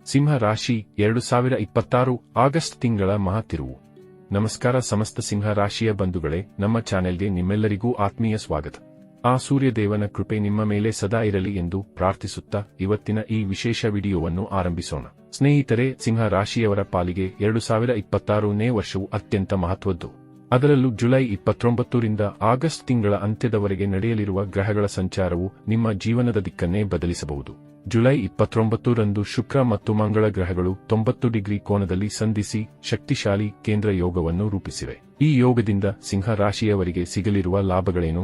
ಸಿಂಹ ರಾಶಿ 2026 ಆಗಸ್ಟ್ ತಿಂಗಳ ಮಹಾತಿರುವು. ನಮಸ್ಕಾರ ಸಮಸ್ತ ಸಿಂಹ ರಾಶಿಯ ಬಂಧುಗಳೇ, ನಮ್ಮ ಚಾನೆಲ್ಗೆ ನಿಮ್ಮೆಲ್ಲರಿಗೂ ಆತ್ಮೀಯ ಸ್ವಾಗತ. ಆ ಸೂರ್ಯದೇವನ ಕೃಪೆ ನಿಮ್ಮ ಮೇಲೆ ಸದಾ ಇರಲಿ ಎಂದು ಪ್ರಾರ್ಥಿಸುತ್ತಾ ಇವತ್ತಿನ ಈ ವಿಶೇಷ ವಿಡಿಯೋವನ್ನು ಆರಂಭಿಸೋಣ. ಸ್ನೇಹಿತರೆ, ಸಿಂಹ ರಾಶಿಯವರ ಪಾಲಿಗೆ 2026ನೇ ವರ್ಷವು ಅತ್ಯಂತ ಮಹತ್ವದ್ದು. ಅದರಲ್ಲೂ ಜುಲೈ 29ರಿಂದ ಆಗಸ್ಟ್ ತಿಂಗಳ ಅಂತ್ಯದವರೆಗೆ ನಡೆಯಲಿರುವ ಗ್ರಹಗಳ ಸಂಚಾರವು ನಿಮ್ಮ ಜೀವನದ ದಿಕ್ಕನ್ನೇ ಬದಲಿಸಬಹುದು. ಜುಲೈ 29ರಂದು ಶುಕ್ರ ಮತ್ತು ಮಂಗಳ ಗ್ರಹಗಳು 90 ಡಿಗ್ರಿ ಕೋನದಲ್ಲಿ ಸಂಧಿಸಿ ಶಕ್ತಿಶಾಲಿ ಕೇಂದ್ರ ಯೋಗವನ್ನು ರೂಪಿಸಿವೆ. ಈ ಯೋಗದಿಂದ ಸಿಂಹ ರಾಶಿಯವರಿಗೆ ಸಿಗಲಿರುವ ಲಾಭಗಳೇನು?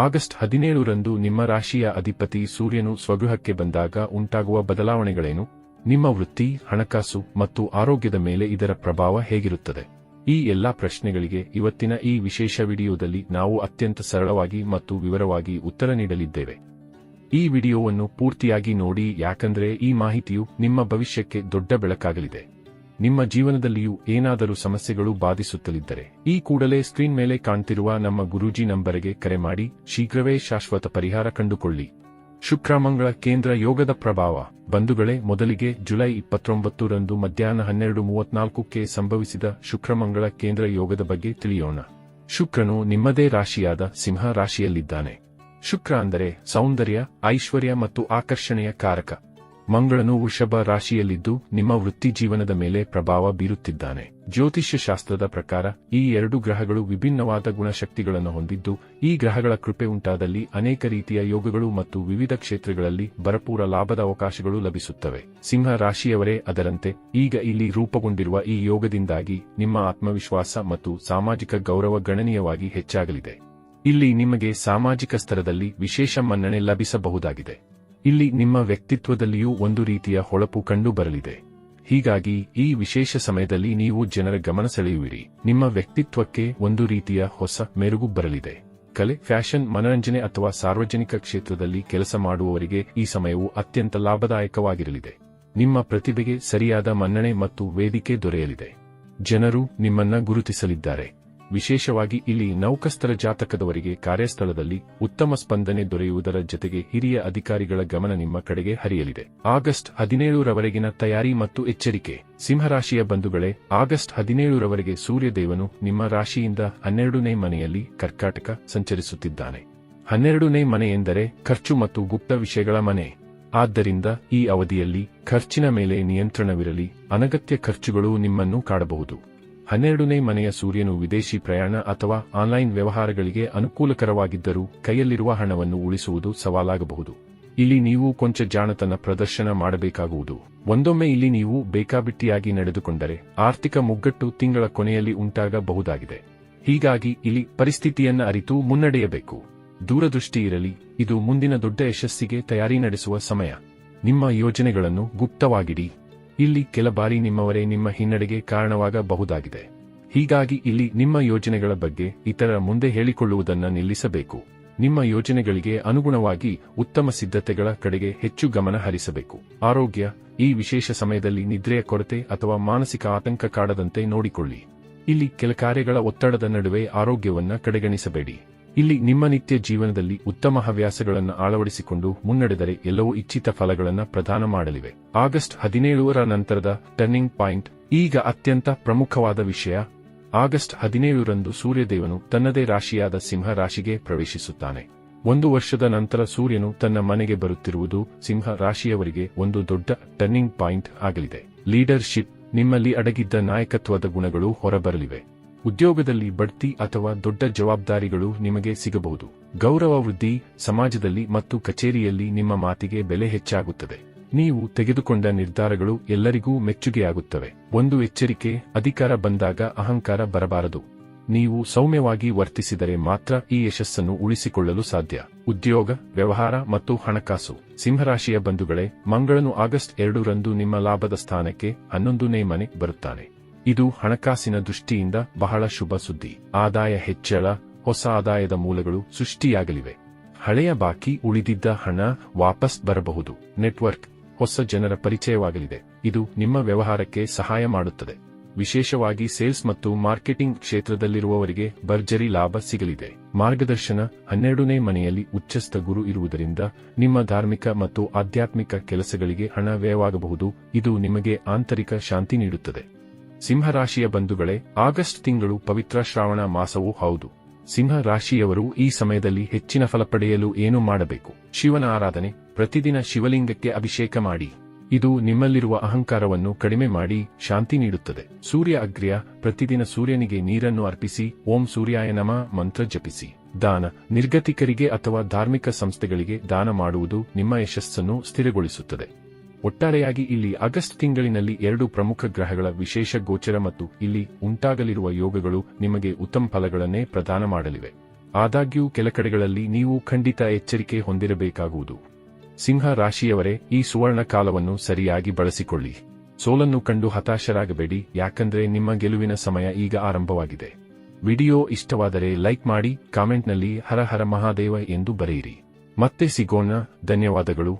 ಆಗಸ್ಟ್ 17ರಂದು ನಿಮ್ಮ ರಾಶಿಯ ಅಧಿಪತಿ ಸೂರ್ಯನು ಸ್ವಗೃಹಕ್ಕೆ ಬಂದಾಗ ಉಂಟಾಗುವ ಬದಲಾವಣೆಗಳೇನು? ನಿಮ್ಮ ವೃತ್ತಿ, ಹಣಕಾಸು ಮತ್ತು ಆರೋಗ್ಯದ ಮೇಲೆ ಇದರ ಪ್ರಭಾವ ಹೇಗಿರುತ್ತದೆ? ಈ ಎಲ್ಲಾ ಪ್ರಶ್ನೆಗಳಿಗೆ ಇವತ್ತಿನ ಈ ವಿಶೇಷ ವಿಡಿಯೋದಲ್ಲಿ ನಾವು ಅತ್ಯಂತ ಸರಳವಾಗಿ ಮತ್ತು ವಿವರವಾಗಿ ಉತ್ತರ ನೀಡಲಿದ್ದೇವೆ. ಈ ವಿಡಿಯೋವನ್ನು ಪೂರ್ತಿಯಾಗಿ ನೋಡಿ, ಯಾಕಂದ್ರೆ ಈ ಮಾಹಿತಿಯು ನಿಮ್ಮ ಭವಿಷ್ಯಕ್ಕೆ ದೊಡ್ಡ ಬೆಳಕಾಗಲಿದೆ. ನಿಮ್ಮ ಜೀವನದಲ್ಲಿಯೂ ಏನಾದರೂ ಸಮಸ್ಯೆಗಳು ಬಾಧಿಸುತ್ತಲಿದ್ದರೆ ಈ ಕೂಡಲೇ ಸ್ಕ್ರೀನ್ ಮೇಲೆ ಕಾಣ್ತಿರುವ ನಮ್ಮ ಗುರೂಜಿ ನಂಬರಿಗೆ ಕರೆ ಮಾಡಿ ಶೀಘ್ರವೇ ಶಾಶ್ವತ ಪರಿಹಾರ ಕಂಡುಕೊಳ್ಳಿ. ಶುಕ್ರಮಂಗಳ ಕೇಂದ್ರ ಯೋಗದ ಪ್ರಭಾವ. ಬಂಧುಗಳೇ, ಮೊದಲಿಗೆ ಜುಲೈ 29ರಂದು ಮಧ್ಯಾಹ್ನ 12:34ಕ್ಕೆ ಸಂಭವಿಸಿದ ಶುಕ್ರಮಂಗಳ ಕೇಂದ್ರ ಯೋಗದ ಬಗ್ಗೆ ತಿಳಿಯೋಣ. ಶುಕ್ರನು ನಿಮ್ಮದೇ ರಾಶಿಯಾದ ಸಿಂಹ ರಾಶಿಯಲ್ಲಿದ್ದಾನೆ. ಶುಕ್ರ ಅಂದರೆ ಸೌಂದರ್ಯ, ಐಶ್ವರ್ಯ ಮತ್ತು ಆಕರ್ಷಣೆಯ ಕಾರಕ. ಮಂಗಳನು ವೃಷಭ ರಾಶಿಯಲ್ಲಿದ್ದು ನಿಮ್ಮ ವೃತ್ತಿ ಜೀವನದ ಮೇಲೆ ಪ್ರಭಾವ ಬೀರುತ್ತಿದ್ದಾನೆ. ಜ್ಯೋತಿಷ್ಯ ಶಾಸ್ತ್ರದ ಪ್ರಕಾರ ಈ ಎರಡು ಗ್ರಹಗಳು ವಿಭಿನ್ನವಾದ ಗುಣಶಕ್ತಿಗಳನ್ನು ಹೊಂದಿದ್ದು, ಈ ಗ್ರಹಗಳ ಕೃಪೆ ಉಂಟಾದಲ್ಲಿ ಅನೇಕ ರೀತಿಯ ಯೋಗಗಳು ಮತ್ತು ವಿವಿಧ ಕ್ಷೇತ್ರಗಳಲ್ಲಿ ಭರಪೂರ ಲಾಭದ ಅವಕಾಶಗಳು ಲಭಿಸುತ್ತವೆ. ಸಿಂಹ ರಾಶಿಯವರೇ ಅದರಂತೆ ಈಗ ಇಲ್ಲಿ ರೂಪುಗೊಂಡಿರುವ ಈ ಯೋಗದಿಂದಾಗಿ ನಿಮ್ಮ ಆತ್ಮವಿಶ್ವಾಸ ಮತ್ತು ಸಾಮಾಜಿಕ ಗೌರವ ಗಣನೀಯವಾಗಿ ಹೆಚ್ಚಾಗಲಿದೆ. ಇಲ್ಲಿ ನಿಮಗೆ ಸಾಮಾಜಿಕ ಸ್ತರದಲ್ಲಿ ವಿಶೇಷ ಮನ್ನಣೆ ಲಭಿಸಬಹುದಾಗಿದೆ. ಇಲ್ಲಿ ನಿಮ್ಮ ವ್ಯಕ್ತಿತ್ವದಲ್ಲಿಯೂ ಒಂದು ರೀತಿಯ ಹೊಳಪು ಕಂಡು ಬರಲಿದೆ. ಹೀಗಾಗಿ ಈ ವಿಶೇಷ ಸಮಯದಲ್ಲಿ ನೀವು ಜನರ ಗಮನ ಸೆಳೆಯುವಿರಿ. ನಿಮ್ಮ ವ್ಯಕ್ತಿತ್ವಕ್ಕೆ ಒಂದು ರೀತಿಯ ಹೊಸ ಮೆರುಗು ಬರಲಿದೆ. ಕಲೆ, ಫ್ಯಾಷನ್, ಮನರಂಜನೆ ಅಥವಾ ಸಾರ್ವಜನಿಕ ಕ್ಷೇತ್ರದಲ್ಲಿ ಕೆಲಸ ಮಾಡುವವರಿಗೆ ಈ ಸಮಯವು ಅತ್ಯಂತ ಲಾಭದಾಯಕವಾಗಿರಲಿದೆ. ನಿಮ್ಮ ಪ್ರತಿಭೆಗೆ ಸರಿಯಾದ ಮನ್ನಣೆ ಮತ್ತು ವೇದಿಕೆ ದೊರೆಯಲಿದೆ. ಜನರು ನಿಮ್ಮನ್ನ ಗುರುತಿಸಲಿದ್ದಾರೆ. ವಿಶೇಷವಾಗಿ ಇಲ್ಲಿ ನೌಕಸ್ತರ ಜಾತಕದವರಿಗೆ ಕಾರ್ಯಸ್ಥಳದಲ್ಲಿ ಉತ್ತಮ ಸ್ಪಂದನೆ ದೊರೆಯುವುದರ ಜೊತೆಗೆ ಹಿರಿಯ ಅಧಿಕಾರಿಗಳ ಗಮನ ನಿಮ್ಮ ಕಡೆಗೆ ಹರಿಯಲಿದೆ. ಆಗಸ್ಟ್ 17ರವರೆಗಿನ ತಯಾರಿ ಮತ್ತು ಎಚ್ಚರಿಕೆ. ಸಿಂಹರಾಶಿಯ ಬಂಧುಗಳೇ, ಆಗಸ್ಟ್ 17ರವರೆಗೆ ಸೂರ್ಯದೇವನು ನಿಮ್ಮ ರಾಶಿಯಿಂದ 12ನೇ ಮನೆಯಲ್ಲಿ ಕರ್ಕಾಟಕ ಸಂಚರಿಸುತ್ತಿದ್ದಾನೆ. 12ನೇ ಮನೆ ಎಂದರೆ ಖರ್ಚು ಮತ್ತು ಗುಪ್ತ ವಿಷಯಗಳ ಮನೆ. ಆದ್ದರಿಂದ ಈ ಅವಧಿಯಲ್ಲಿ ಖರ್ಚಿನ ಮೇಲೆ ನಿಯಂತ್ರಣವಿರಲಿ. ಅನಗತ್ಯ ಖರ್ಚುಗಳು ನಿಮ್ಮನ್ನು ಕಾಡಬಹುದು. 12ನೇ ಮನೆಯ ಸೂರ್ಯನು ವಿದೇಶಿ ಪ್ರಯಾಣ ಅಥವಾ ಆನ್ಲೈನ್ ವ್ಯವಹಾರಗಳಿಗೆ ಅನುಕೂಲಕರವಾಗಿದ್ದರೂ ಕೈಯಲ್ಲಿರುವ ಹಣವನ್ನು ಉಳಿಸುವುದು ಸವಾಲಾಗಬಹುದು. ಇಲ್ಲಿ ನೀವು ಕೊಂಚ ಜಾಣತನ ಪ್ರದರ್ಶನ ಮಾಡಬೇಕಾಗುವುದು. ಒಂದೊಮ್ಮೆ ಇಲ್ಲಿ ನೀವು ಬೇಕಾಬಿಟ್ಟಿಯಾಗಿ ನಡೆದುಕೊಂಡರೆ ಆರ್ಥಿಕ ಮುಗ್ಗಟ್ಟು ತಿಂಗಳ ಕೊನೆಯಲ್ಲಿ ಉಂಟಾಗಬಹುದಾಗಿದೆ. ಹೀಗಾಗಿ ಇಲ್ಲಿ ಪರಿಸ್ಥಿತಿಯನ್ನ ಅರಿತು ಮುನ್ನಡೆಯಬೇಕು. ದೂರದೃಷ್ಟಿ ಇರಲಿ. ಇದು ಮುಂದಿನ ದೊಡ್ಡ ಯಶಸ್ಸಿಗೆ ತಯಾರಿ ನಡೆಸುವ ಸಮಯ. ನಿಮ್ಮ ಯೋಜನೆಗಳನ್ನು ಗುಪ್ತವಾಗಿಡಿ. ಇಲ್ಲಿ ಕೆಲ ಬಾರಿ ನಿಮ್ಮವರೇ ನಿಮ್ಮ ಹಿನ್ನಡೆಗೆ ಕಾರಣವಾಗಬಹುದಾಗಿದೆ. ಹೀಗಾಗಿ ಇಲ್ಲಿ ನಿಮ್ಮ ಯೋಜನೆಗಳ ಬಗ್ಗೆ ಇತರರ ಮುಂದೆ ಹೇಳಿಕೊಳ್ಳುವುದನ್ನು ನಿಲ್ಲಿಸಬೇಕು. ನಿಮ್ಮ ಯೋಜನೆಗಳಿಗೆ ಅನುಗುಣವಾಗಿ ಉತ್ತಮ ಸಿದ್ಧತೆಗಳ ಕಡೆಗೆ ಹೆಚ್ಚು ಗಮನ ಹರಿಸಬೇಕು. ಆರೋಗ್ಯ. ಈ ವಿಶೇಷ ಸಮಯದಲ್ಲಿ ನಿದ್ರೆಯ ಕೊರತೆ ಅಥವಾ ಮಾನಸಿಕ ಆತಂಕ ಕಾಡದಂತೆ ನೋಡಿಕೊಳ್ಳಿ. ಇಲ್ಲಿ ಕೆಲ ಕಾರ್ಯಗಳ ಒತ್ತಡದ ನಡುವೆ ಆರೋಗ್ಯವನ್ನ ಕಡೆಗಣಿಸಬೇಡಿ. ಇಲ್ಲಿ ನಿಮ್ಮ ನಿತ್ಯ ಜೀವನದಲ್ಲಿ ಉತ್ತಮ ಹವ್ಯಾಸಗಳನ್ನು ಅಳವಡಿಸಿಕೊಂಡು ಮುನ್ನಡೆದರೆ ಎಲ್ಲವೂ ಇಚ್ಛಿತ ಫಲಗಳನ್ನು ಪ್ರದಾನ ಮಾಡಲಿವೆ. ಆಗಸ್ಟ್ 17ರ ನಂತರದ ಟರ್ನಿಂಗ್ ಪಾಯಿಂಟ್. ಈಗ ಅತ್ಯಂತ ಪ್ರಮುಖವಾದ ವಿಷಯ. ಆಗಸ್ಟ್ 17ರಂದು ಸೂರ್ಯದೇವನು ತನ್ನದೇ ರಾಶಿಯಾದ ಸಿಂಹ ರಾಶಿಗೆ ಪ್ರವೇಶಿಸುತ್ತಾನೆ. ಒಂದು ವರ್ಷದ ನಂತರ ಸೂರ್ಯನು ತನ್ನ ಮನೆಗೆ ಬರುತ್ತಿರುವುದು ಸಿಂಹ ರಾಶಿಯವರಿಗೆ ಒಂದು ದೊಡ್ಡ ಟರ್ನಿಂಗ್ ಪಾಯಿಂಟ್ ಆಗಲಿದೆ. ಲೀಡರ್ಶಿಪ್. ನಿಮ್ಮಲ್ಲಿ ಅಡಗಿದ್ದ ನಾಯಕತ್ವದ ಗುಣಗಳು ಹೊರಬರಲಿವೆ. ಉದ್ಯೋಗದಲ್ಲಿ ಬಡ್ತಿ ಅಥವಾ ದೊಡ್ಡ ಜವಾಬ್ದಾರಿಗಳು ನಿಮಗೆ ಸಿಗಬಹುದು. ಗೌರವ ವೃದ್ಧಿ. ಸಮಾಜದಲ್ಲಿ ಮತ್ತು ಕಚೇರಿಯಲ್ಲಿ ನಿಮ್ಮ ಮಾತಿಗೆ ಬೆಲೆ ಹೆಚ್ಚಾಗುತ್ತದೆ. ನೀವು ತೆಗೆದುಕೊಂಡ ನಿರ್ಧಾರಗಳು ಎಲ್ಲರಿಗೂ ಮೆಚ್ಚುಗೆಯಾಗುತ್ತವೆ. ಒಂದು ಎಚ್ಚರಿಕೆ: ಅಧಿಕಾರ ಬಂದಾಗ ಅಹಂಕಾರ ಬರಬಾರದು. ನೀವು ಸೌಮ್ಯವಾಗಿ ವರ್ತಿಸಿದರೆ ಮಾತ್ರ ಈ ಯಶಸ್ಸನ್ನು ಉಳಿಸಿಕೊಳ್ಳಲು ಸಾಧ್ಯ. ಉದ್ಯೋಗ, ವ್ಯವಹಾರ ಮತ್ತು ಹಣಕಾಸು. ಸಿಂಹರಾಶಿಯ ಬಂಧುಗಳೇ, ಮಂಗಳನು ಆಗಸ್ಟ್ 2ರಂದು ನಿಮ್ಮ ಲಾಭದ ಸ್ಥಾನಕ್ಕೆ 11ನೇ ಮನೆ ಬರುತ್ತಾನೆ. ಇದು ಹಣಕಾಸಿನ ದೃಷ್ಟಿಯಿಂದ ಬಹಳ ಶುಭ ಸುದ್ದಿ. ಆದಾಯ ಹೆಚ್ಚಳ. ಹೊಸ ಆದಾಯದ ಮೂಲಗಳು ಸೃಷ್ಟಿಯಾಗಲಿವೆ. ಹಳೆಯ ಬಾಕಿ ಉಳಿದಿದ್ದ ಹಣ ವಾಪಸ್ ಬರಬಹುದು. ನೆಟ್ವರ್ಕ್. ಹೊಸ ಜನರ ಪರಿಚಯವಾಗಲಿದೆ. ಇದು ನಿಮ್ಮ ವ್ಯವಹಾರಕ್ಕೆ ಸಹಾಯ ಮಾಡುತ್ತದೆ. ವಿಶೇಷವಾಗಿ ಸೇಲ್ಸ್ ಮತ್ತು ಮಾರ್ಕೆಟಿಂಗ್ ಕ್ಷೇತ್ರದಲ್ಲಿರುವವರಿಗೆ ಭರ್ಜರಿ ಲಾಭ ಸಿಗಲಿದೆ. ಮಾರ್ಗದರ್ಶನ 12ನೇ ಮನೆಯಲ್ಲಿ ಉಚ್ಚಸ್ಥ ಗುರು ಇರುವುದರಿಂದ ನಿಮ್ಮ ಧಾರ್ಮಿಕ ಮತ್ತು ಆಧ್ಯಾತ್ಮಿಕ ಕೆಲಸಗಳಿಗೆ ಹಣ ವ್ಯಯವಾಗಬಹುದು. ಇದು ನಿಮಗೆ ಆಂತರಿಕ ಶಾಂತಿ ನೀಡುತ್ತದೆ. ಸಿಂಹ ರಾಶಿಯ ಬಂಧುಗಳೇ, ಆಗಸ್ಟ್ ತಿಂಗಳು ಪವಿತ್ರ ಶ್ರಾವಣ ಮಾಸವೂ ಹೌದು. ಸಿಂಹ ರಾಶಿಯವರು ಈ ಸಮಯದಲ್ಲಿ ಹೆಚ್ಚಿನ ಫಲ ಪಡೆಯಲು ಏನು ಮಾಡಬೇಕು? ಶಿವನ ಆರಾಧನೆ. ಪ್ರತಿದಿನ ಶಿವಲಿಂಗಕ್ಕೆ ಅಭಿಷೇಕ ಮಾಡಿ. ಇದು ನಿಮ್ಮಲ್ಲಿರುವ ಅಹಂಕಾರವನ್ನು ಕಡಿಮೆ ಮಾಡಿ ಶಾಂತಿ ನೀಡುತ್ತದೆ. ಸೂರ್ಯ ಅಗ್ರ್ಯ. ಪ್ರತಿದಿನ ಸೂರ್ಯನಿಗೆ ನೀರನ್ನು ಅರ್ಪಿಸಿ ಓಂ ಸೂರ್ಯಾಯ ನಮಃ ಮಂತ್ರ ಜಪಿಸಿ. ದಾನ. ನಿರ್ಗತಿಕರಿಗೆ ಅಥವಾ ಧಾರ್ಮಿಕ ಸಂಸ್ಥೆಗಳಿಗೆ ದಾನ ಮಾಡುವುದು ನಿಮ್ಮ ಯಶಸ್ಸನ್ನು ಸ್ಥಿರಗೊಳಿಸುತ್ತದೆ. ಒಟ್ಟಾರೆಯಾಗಿ ಇಲ್ಲಿ ಆಗಸ್ಟ್ ತಿಂಗಳಿನಲ್ಲಿ 2 ಪ್ರಮುಖ ಗ್ರಹಗಳ ವಿಶೇಷ ಗೋಚರ ಮತ್ತು ಇಲ್ಲಿ ಉಂಟಾಗಲಿರುವ ಯೋಗಗಳು ನಿಮಗೆ ಉತ್ತಮ ಫಲಗಳನ್ನೇ ಪ್ರದಾನ ಮಾಡಲಿವೆ. ಆದಾಗ್ಯೂ ಕೆಲ ಕಡೆಗಳಲ್ಲಿ ನೀವು ಖಂಡಿತ ಎಚ್ಚರಿಕೆ ಹೊಂದಿರಬೇಕಾಗುವುದು. ಸಿಂಹ ರಾಶಿಯವರೇ, ಈ ಸುವರ್ಣ ಕಾಲವನ್ನು ಸರಿಯಾಗಿ ಬಳಸಿಕೊಳ್ಳಿ. ಸೋಲನ್ನು ಕಂಡು ಹತಾಶರಾಗಬೇಡಿ, ಯಾಕಂದ್ರೆ ನಿಮ್ಮ ಗೆಲುವಿನ ಸಮಯ ಈಗ ಆರಂಭವಾಗಿದೆ. ವಿಡಿಯೋ ಇಷ್ಟವಾದರೆ ಲೈಕ್ ಮಾಡಿ, ಕಾಮೆಂಟ್ನಲ್ಲಿ ಹರ ಹರ ಮಹಾದೇವ ಎಂದು ಬರೆಯಿರಿ. ಮತ್ತೆ ಸಿಗೋಣ. ಧನ್ಯವಾದಗಳು.